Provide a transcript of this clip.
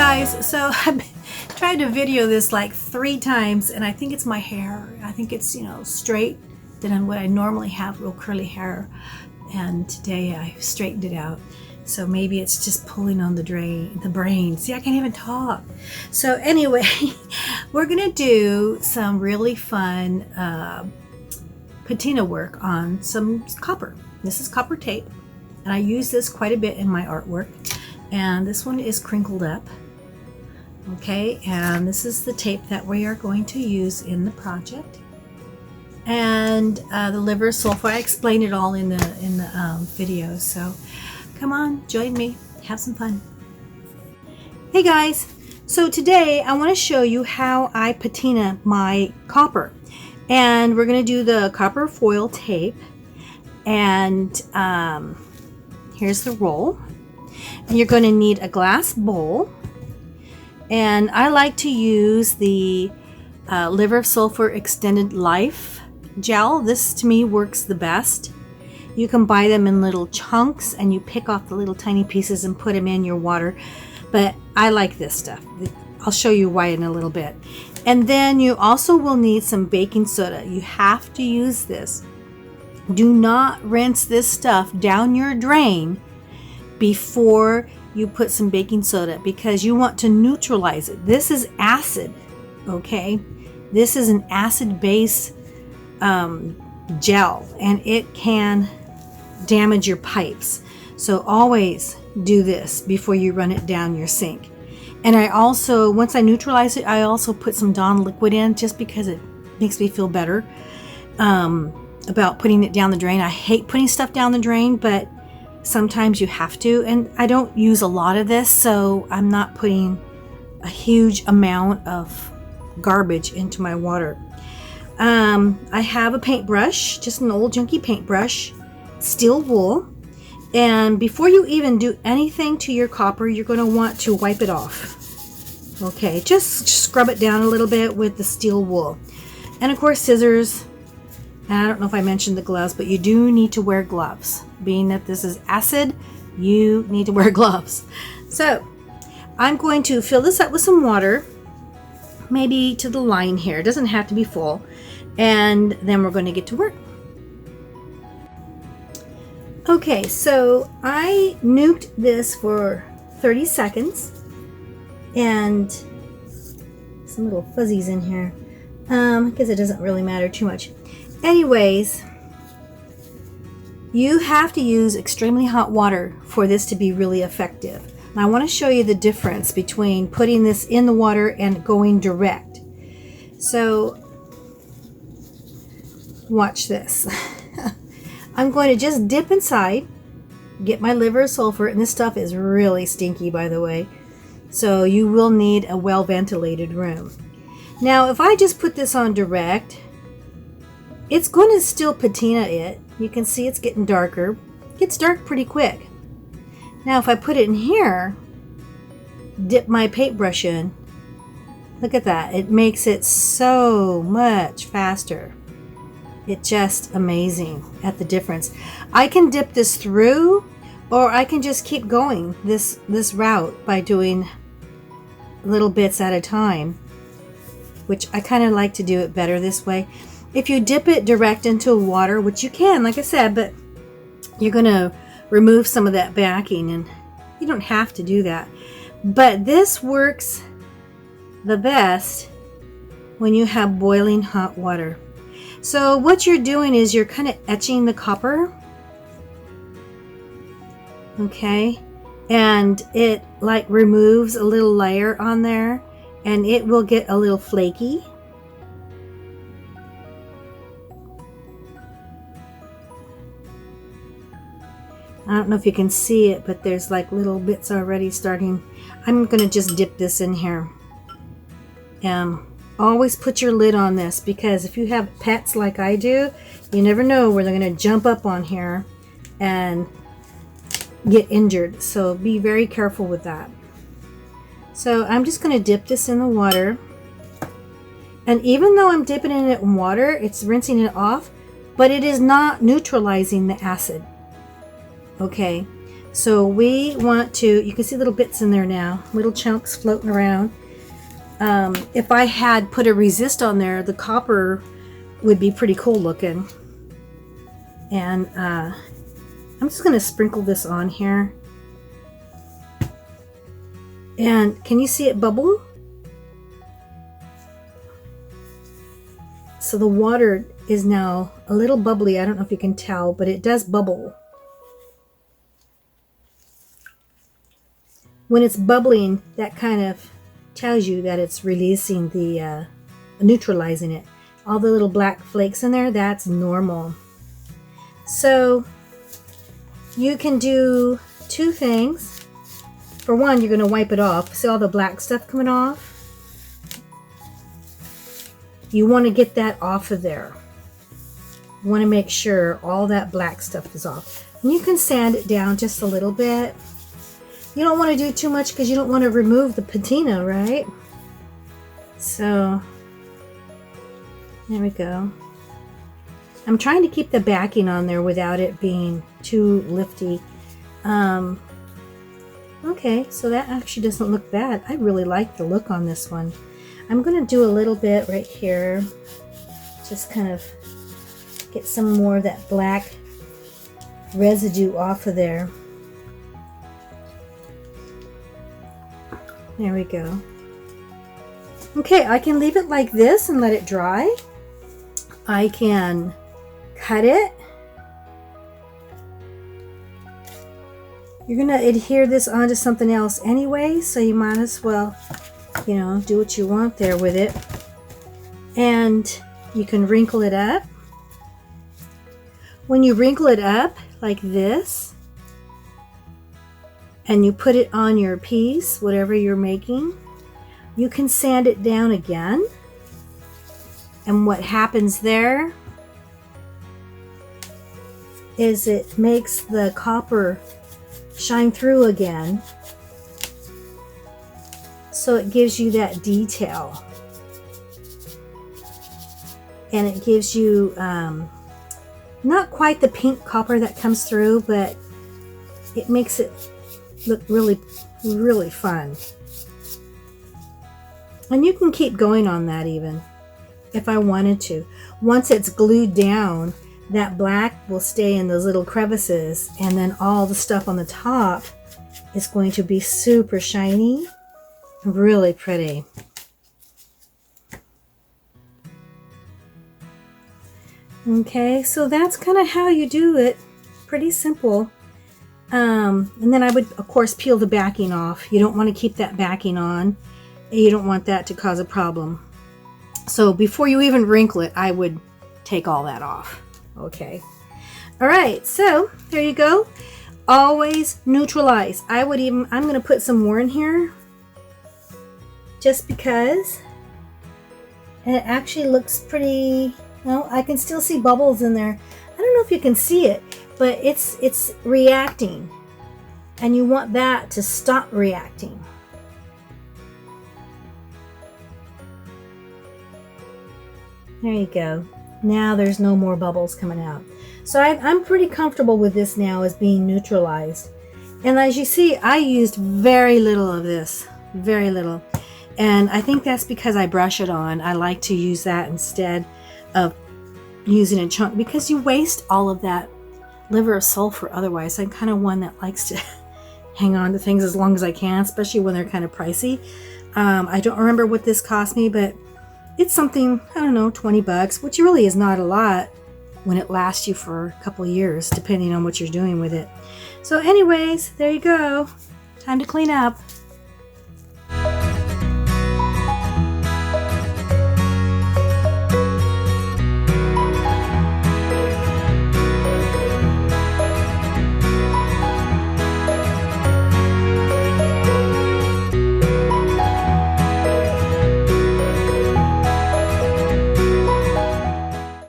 guys, so I've tried to video this like 3 times, and I think it's my hair. I think it's, you know, straight than what I normally have, real curly hair, and today I straightened it out. So maybe it's just pulling on the brain. See, I can't even talk. So anyway, we're gonna do some really fun patina work on some copper. This is copper tape, and I use this quite a bit in my artwork. And this one is crinkled up. Okay, and this is the tape that we are going to use in the project. And the liver sulphur, I explained it all in the video. So come on, join me, have some fun. Hey guys, so today I want to show you how I patina my copper. And we're going to do the copper foil tape. And here's the roll. And you're going to need a glass bowl. And I like to use the liver sulphur extended life gel. This to me works the best. You can buy them in little chunks, and you pick off the little tiny pieces and put them in your water. But I like this stuff. I'll show you why in a little bit. And then you also will need some baking soda. You have to use this. Do not rinse this stuff down your drain before you put some baking soda, because you want to neutralize it. This is acid, okay? This is an acid base gel, and it can damage your pipes. So always do this before you run it down your sink. And I also, once I neutralize it, I also put some Dawn liquid in, just because it makes me feel better about putting it down the drain. I hate putting stuff down the drain, but sometimes you have to, and I don't use a lot of this, so I'm not putting a huge amount of garbage into my water. I have a paintbrush, just an old junky paintbrush, steel wool, and before you even do anything to your copper, you're going to want to wipe it off. Okay, just scrub it down a little bit with the steel wool, and of course scissors. And I don't know if I mentioned the gloves, but you do need to wear gloves. Being that this is acid, you need to wear gloves. So I'm going to fill this up with some water, maybe to the line here. It doesn't have to be full. And then we're going to get to work. Okay, so I nuked this for 30 seconds. And some little fuzzies in here. Because it doesn't really matter too much. Anyways, you have to use extremely hot water for this to be really effective. And I want to show you the difference between putting this in the water and going direct. So watch this. I'm going to just dip inside, get my liver sulphur, and this stuff is really stinky, by the way. So you will need a well ventilated room. Now if I just put this on direct, it's going to still patina it. You can see it's getting darker. It gets dark pretty quick. Now if I put it in here, dip my paintbrush in, look at that. It makes it so much faster. It's just amazing at the difference. I can dip this through, or I can just keep going this route by doing little bits at a time, which I kind of like to do it better this way. If you dip it direct into water, which you can, like I said, but you're going to remove some of that backing, and you don't have to do that. But this works the best when you have boiling hot water. So what you're doing is you're kind of etching the copper. Okay? And it like removes a little layer on there, and it will get a little flaky. I don't know if you can see it, but there's like little bits already starting. I'm going to just dip this in here. Always put your lid on this, because if you have pets like I do, you never know where they're going to jump up on here and get injured. So be very careful with that. So I'm just going to dip this in the water. And even though I'm dipping it in water, it's rinsing it off, but it is not neutralizing the acid. Okay, So we want to, you can see little bits in there now, little chunks floating around. If I had put a resist on there, the copper would be pretty cool looking. And I'm just going to sprinkle this on here. And can you see it bubble? So the water is now a little bubbly. I don't know if you can tell, but it does bubble. When it's bubbling, that kind of tells you that it's releasing the, neutralizing it. All the little black flakes in there, that's normal. So you can do two things. For one, you're going to wipe it off. See all the black stuff coming off? You want to get that off of there. You want to make sure all that black stuff is off. And you can sand it down just a little bit. You don't want to do too much because you don't want to remove the patina, right? So, there we go. I'm trying to keep the backing on there without it being too lifty. Okay, so that actually doesn't look bad. I really like the look on this one. I'm going to do a little bit right here. Just kind of get some more of that black residue off of there. There we go. Okay, I can leave it like this and let it dry. I can cut it. You're going to adhere this onto something else anyway, so you might as well, you know, do what you want there with it. And you can wrinkle it up. When you wrinkle it up like this, and you put it on your piece, whatever you're making, you can sand it down again. And what happens there is it makes the copper shine through again. So it gives you that detail. And it gives you not quite the pink copper that comes through, but it makes it look really, really fun. And you can keep going on that even if I wanted to. Once it's glued down, that black will stay in those little crevices, and then all the stuff on the top is going to be super shiny, really pretty. Okay, so that's kind of how you do it. Pretty simple. And then I would, of course, peel the backing off. You don't want to keep that backing on. You don't want that to cause a problem. So before you even wrinkle it, I would take all that off. Okay. All right, so there you go. Always neutralize. I'm going to put some more in here just because. And it actually looks pretty, well, I can still see bubbles in there. I don't know if you can see it, but it's reacting. And you want that to stop reacting. There you go. Now there's no more bubbles coming out. So I'm pretty comfortable with this now as being neutralized. And as you see, I used very little of this. Very little. And I think that's because I brush it on. I like to use that instead of using a chunk because you waste all of that liver of sulfur otherwise. I'm kind of one that likes to hang on to things as long as I can, especially when they're kind of pricey. I don't remember what this cost me, but it's something, I don't know, 20 bucks, which really is not a lot when it lasts you for a couple of years, depending on what you're doing with it. So anyways, there you go. Time to clean up.